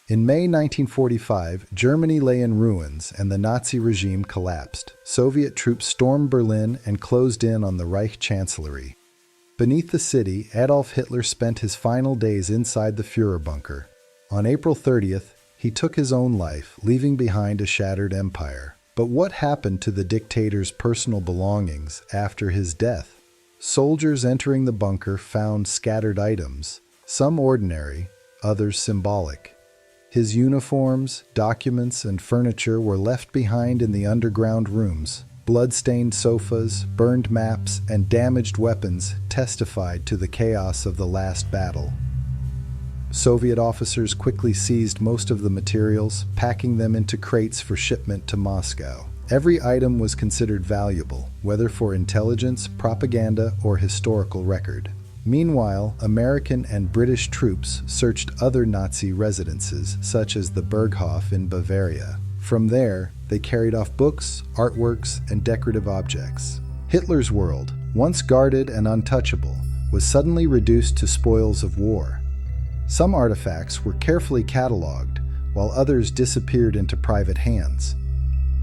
In May 1945, Germany lay in ruins and the Nazi regime collapsed. Soviet troops stormed Berlin and closed in on the Reich Chancellery. Beneath the city, Adolf Hitler spent his final days inside the Führer bunker. On April 30th, he took his own life, leaving behind a shattered empire. But what happened to the dictator's personal belongings after his death? Soldiers entering the bunker found scattered items, some ordinary, others symbolic. His uniforms, documents, and furniture were left behind in the underground rooms. Blood-stained sofas, burned maps, and damaged weapons testified to the chaos of the last battle. Soviet officers quickly seized most of the materials, packing them into crates for shipment to Moscow. Every item was considered valuable, whether for intelligence, propaganda, or historical record. Meanwhile, American and British troops searched other Nazi residences, such as the Berghof in Bavaria. From there, they carried off books, artworks, and decorative objects. Hitler's world, once guarded and untouchable, was suddenly reduced to spoils of war. Some artifacts were carefully catalogued, while others disappeared into private hands.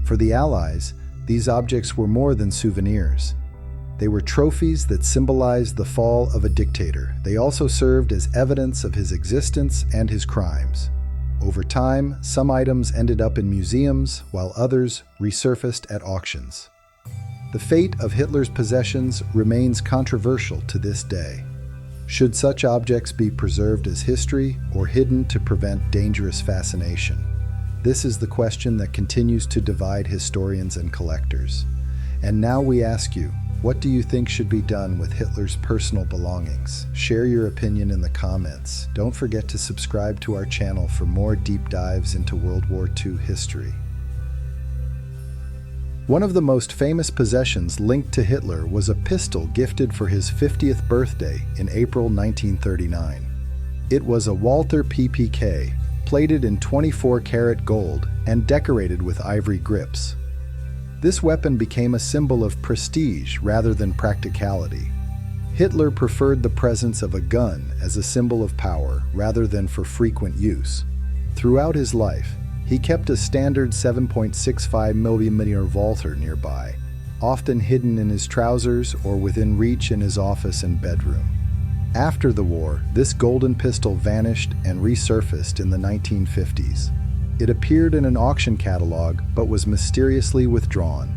For the Allies, these objects were more than souvenirs. They were trophies that symbolized the fall of a dictator. They also served as evidence of his existence and his crimes. Over time, some items ended up in museums, while others resurfaced at auctions. The fate of Hitler's possessions remains controversial to this day. Should such objects be preserved as history or hidden to prevent dangerous fascination? This is the question that continues to divide historians and collectors. And now we ask you, what do you think should be done with Hitler's personal belongings? Share your opinion in the comments. Don't forget to subscribe to our channel for more deep dives into World War II history. One of the most famous possessions linked to Hitler was a pistol gifted for his 50th birthday in April 1939. It was a Walther PPK, plated in 24-karat gold and decorated with ivory grips. This weapon became a symbol of prestige rather than practicality. Hitler preferred the presence of a gun as a symbol of power rather than for frequent use. Throughout his life, he kept a standard 7.65mm Walther nearby, often hidden in his trousers or within reach in his office and bedroom. After the war, this golden pistol vanished and resurfaced in the 1950s. It appeared in an auction catalog but was mysteriously withdrawn.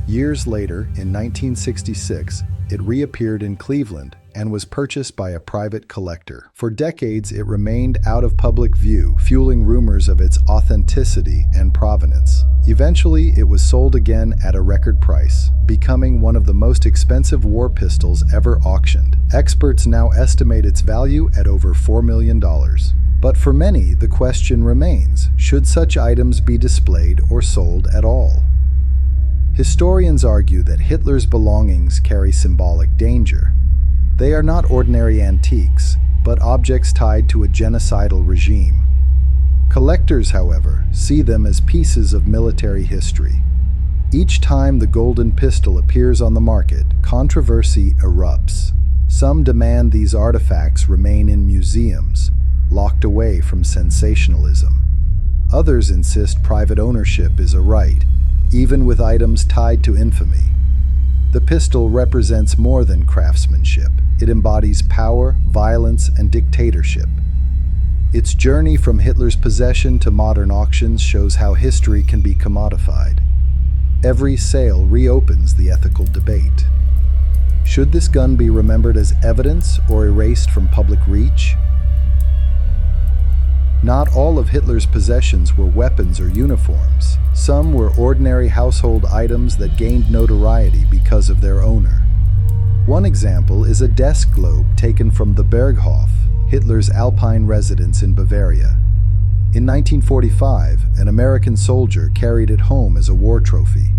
Years later, in 1966, it reappeared in Cleveland and was purchased by a private collector. For decades, it remained out of public view, fueling rumors of its authenticity and provenance. Eventually, it was sold again at a record price, becoming one of the most expensive war pistols ever auctioned. Experts now estimate its value at over $4 million. But for many, the question remains, should such items be displayed or sold at all? Historians argue that Hitler's belongings carry symbolic danger. They are not ordinary antiques, but objects tied to a genocidal regime. Collectors, however, see them as pieces of military history. Each time the golden pistol appears on the market, controversy erupts. Some demand these artifacts remain in museums, locked away from sensationalism. Others insist private ownership is a right, even with items tied to infamy. The pistol represents more than craftsmanship. It embodies power, violence, and dictatorship. Its journey from Hitler's possession to modern auctions shows how history can be commodified. Every sale reopens the ethical debate. Should this gun be remembered as evidence or erased from public reach? Not all of Hitler's possessions were weapons or uniforms. Some were ordinary household items that gained notoriety because of their owner. One example is a desk globe taken from the Berghof, Hitler's Alpine residence in Bavaria. In 1945, an American soldier carried it home as a war trophy.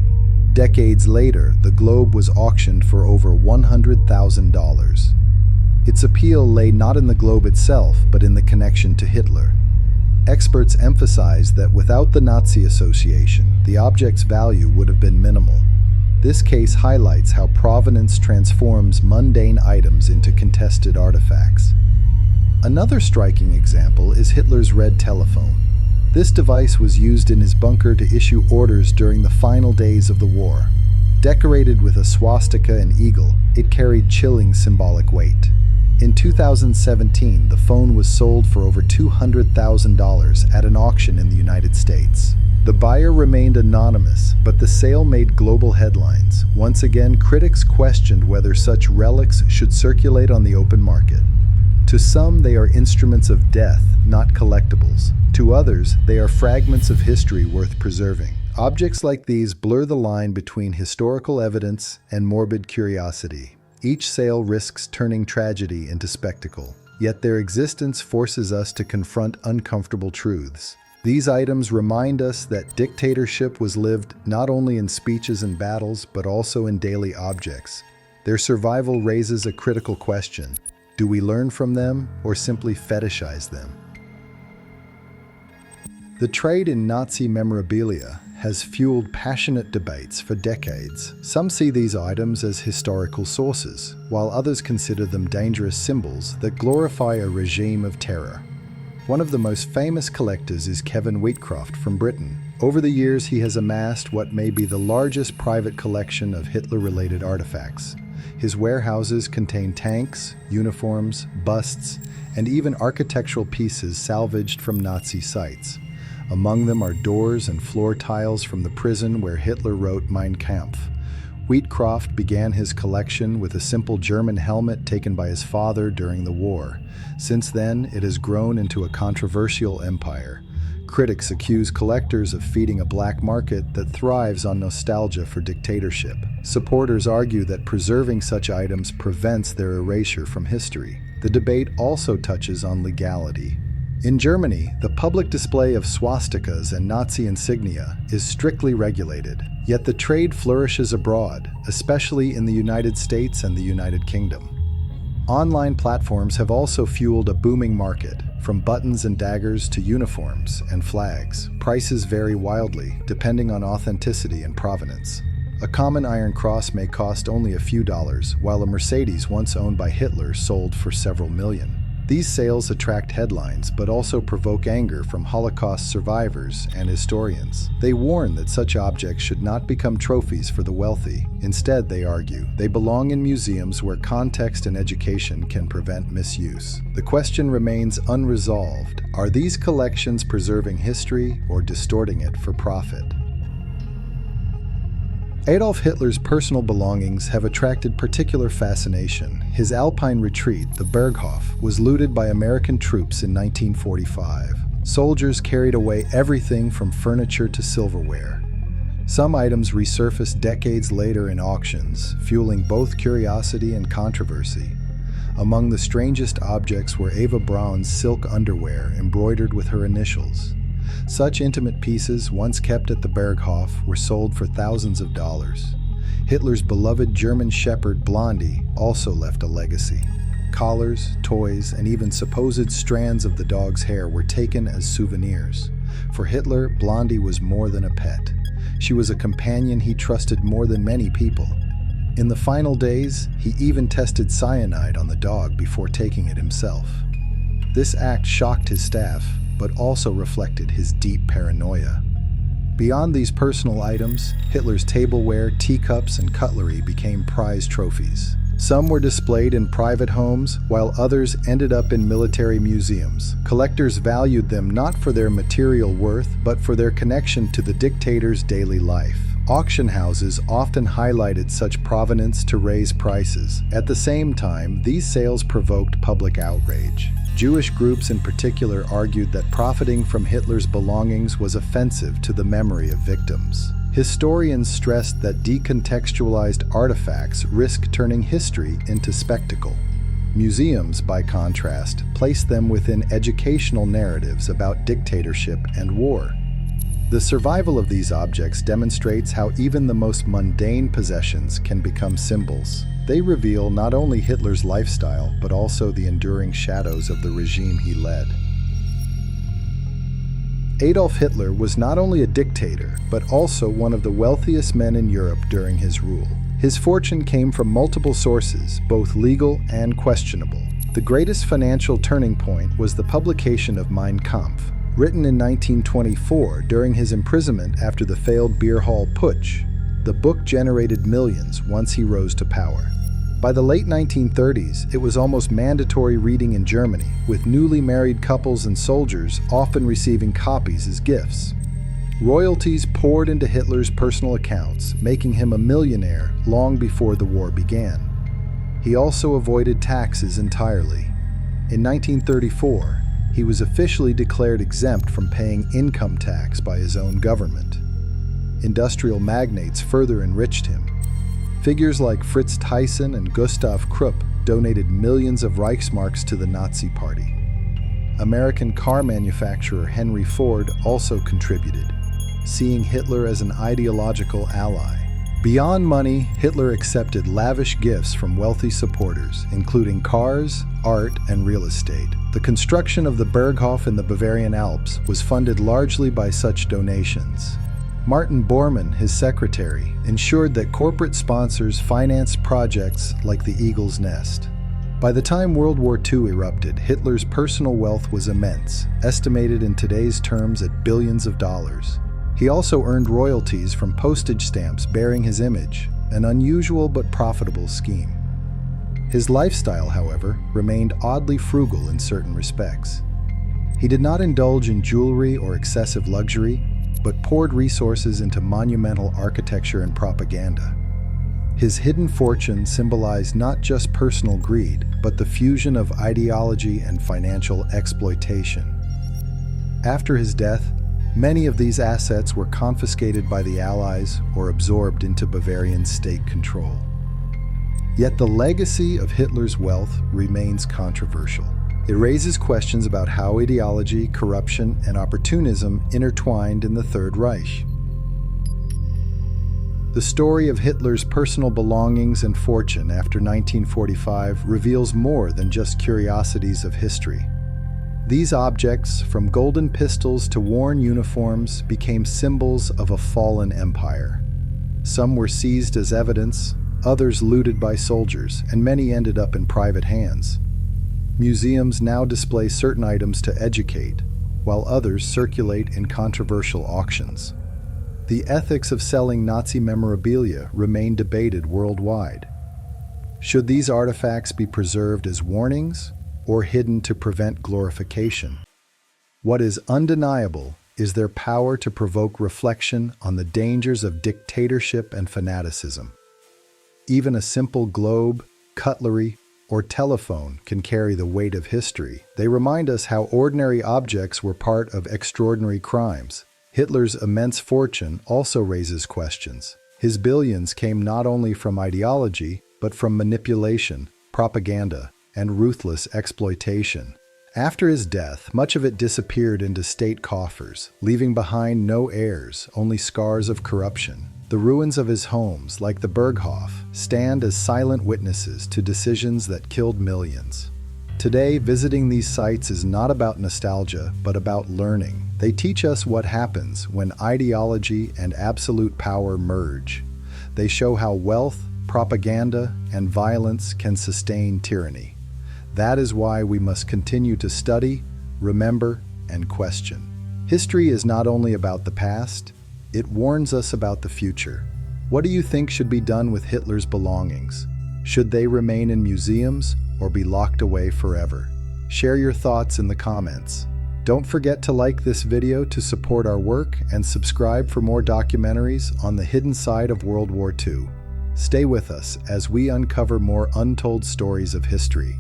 Decades later, the globe was auctioned for over $100,000. Its appeal lay not in the globe itself, but in the connection to Hitler. Experts emphasize that without the Nazi association, the object's value would have been minimal. This case highlights how provenance transforms mundane items into contested artifacts. Another striking example is Hitler's red telephone. This device was used in his bunker to issue orders during the final days of the war. Decorated with a swastika and eagle, it carried chilling symbolic weight. In 2017, the phone was sold for over $200,000 at an auction in the United States. The buyer remained anonymous, but the sale made global headlines. Once again, critics questioned whether such relics should circulate on the open market. To some, they are instruments of death, not collectibles. To others, they are fragments of history worth preserving. Objects like these blur the line between historical evidence and morbid curiosity. Each sale risks turning tragedy into spectacle, yet their existence forces us to confront uncomfortable truths. These items remind us that dictatorship was lived not only in speeches and battles, but also in daily objects. Their survival raises a critical question. Do we learn from them or simply fetishize them? The trade in Nazi memorabilia has fueled passionate debates for decades. Some see these items as historical sources, while others consider them dangerous symbols that glorify a regime of terror. One of the most famous collectors is Kevin Wheatcroft from Britain. Over the years, he has amassed what may be the largest private collection of Hitler-related artifacts. His warehouses contain tanks, uniforms, busts, and even architectural pieces salvaged from Nazi sites. Among them are doors and floor tiles from the prison where Hitler wrote Mein Kampf. Wheatcroft began his collection with a simple German helmet taken by his father during the war. Since then, it has grown into a controversial empire. Critics accuse collectors of feeding a black market that thrives on nostalgia for dictatorship. Supporters argue that preserving such items prevents their erasure from history. The debate also touches on legality. In Germany, the public display of swastikas and Nazi insignia is strictly regulated, yet the trade flourishes abroad, especially in the United States and the United Kingdom. Online platforms have also fueled a booming market, from buttons and daggers to uniforms and flags. Prices vary wildly, depending on authenticity and provenance. A common Iron Cross may cost only a few dollars, while a Mercedes once owned by Hitler sold for several million. These sales attract headlines, but also provoke anger from Holocaust survivors and historians. They warn that such objects should not become trophies for the wealthy. Instead, they argue, they belong in museums where context and education can prevent misuse. The question remains unresolved. Are these collections preserving history or distorting it for profit? Adolf Hitler's personal belongings have attracted particular fascination. His Alpine retreat, the Berghof, was looted by American troops in 1945. Soldiers carried away everything from furniture to silverware. Some items resurfaced decades later in auctions, fueling both curiosity and controversy. Among the strangest objects were Eva Braun's silk underwear embroidered with her initials. Such intimate pieces, once kept at the Berghof, were sold for thousands of dollars. Hitler's beloved German shepherd Blondie also left a legacy. Collars, toys, and even supposed strands of the dog's hair were taken as souvenirs. For Hitler, Blondie was more than a pet. She was a companion he trusted more than many people. In the final days, he even tested cyanide on the dog before taking it himself. This act shocked his staff, but also reflected his deep paranoia. Beyond these personal items, Hitler's tableware, teacups, and cutlery became prized trophies. Some were displayed in private homes, while others ended up in military museums. Collectors valued them not for their material worth, but for their connection to the dictator's daily life. Auction houses often highlighted such provenance to raise prices. At the same time, these sales provoked public outrage. Jewish groups in particular argued that profiting from Hitler's belongings was offensive to the memory of victims. Historians stressed that decontextualized artifacts risk turning history into spectacle. Museums, by contrast, place them within educational narratives about dictatorship and war. The survival of these objects demonstrates how even the most mundane possessions can become symbols. They reveal not only Hitler's lifestyle, but also the enduring shadows of the regime he led. Adolf Hitler was not only a dictator, but also one of the wealthiest men in Europe during his rule. His fortune came from multiple sources, both legal and questionable. The greatest financial turning point was the publication of Mein Kampf, Written in 1924 during his imprisonment after the failed beer hall putsch, the book generated millions once he rose to power. By the late 1930s, it was almost mandatory reading in Germany, with newly married couples and soldiers often receiving copies as gifts. Royalties poured into Hitler's personal accounts, making him a millionaire long before the war began. He also avoided taxes entirely. In 1934, he was officially declared exempt from paying income tax by his own government. Industrial magnates further enriched him. Figures like Fritz Thyssen and Gustav Krupp donated millions of Reichsmarks to the Nazi Party. American car manufacturer Henry Ford also contributed, seeing Hitler as an ideological ally. Beyond money, Hitler accepted lavish gifts from wealthy supporters, including cars, art, and real estate. The construction of the Berghof in the Bavarian Alps was funded largely by such donations. Martin Bormann, his secretary, ensured that corporate sponsors financed projects like the Eagle's Nest. By the time World War II erupted, Hitler's personal wealth was immense, estimated in today's terms at billions of dollars. He also earned royalties from postage stamps bearing his image, an unusual but profitable scheme. His lifestyle, however, remained oddly frugal in certain respects. He did not indulge in jewelry or excessive luxury, but poured resources into monumental architecture and propaganda. His hidden fortune symbolized not just personal greed, but the fusion of ideology and financial exploitation. After his death, many of these assets were confiscated by the Allies or absorbed into Bavarian state control. Yet the legacy of Hitler's wealth remains controversial. It raises questions about how ideology, corruption, and opportunism intertwined in the Third Reich. The story of Hitler's personal belongings and fortune after 1945 reveals more than just curiosities of history. These objects, from golden pistols to worn uniforms, became symbols of a fallen empire. Some were seized as evidence, others looted by soldiers, and many ended up in private hands. Museums now display certain items to educate, while others circulate in controversial auctions. The ethics of selling Nazi memorabilia remain debated worldwide. Should these artifacts be preserved as warnings or hidden to prevent glorification? What is undeniable is their power to provoke reflection on the dangers of dictatorship and fanaticism. Even a simple globe, cutlery, or telephone can carry the weight of history. They remind us how ordinary objects were part of extraordinary crimes. Hitler's immense fortune also raises questions. His billions came not only from ideology, but from manipulation, propaganda, and ruthless exploitation. After his death, much of it disappeared into state coffers, leaving behind no heirs, only scars of corruption. The ruins of his homes, like the Berghof, stand as silent witnesses to decisions that killed millions. Today, visiting these sites is not about nostalgia, but about learning. They teach us what happens when ideology and absolute power merge. They show how wealth, propaganda, and violence can sustain tyranny. That is why we must continue to study, remember, and question. History is not only about the past, it warns us about the future. What do you think should be done with Hitler's belongings? Should they remain in museums or be locked away forever? Share your thoughts in the comments. Don't forget to like this video to support our work and subscribe for more documentaries on the hidden side of World War II. Stay with us as we uncover more untold stories of history.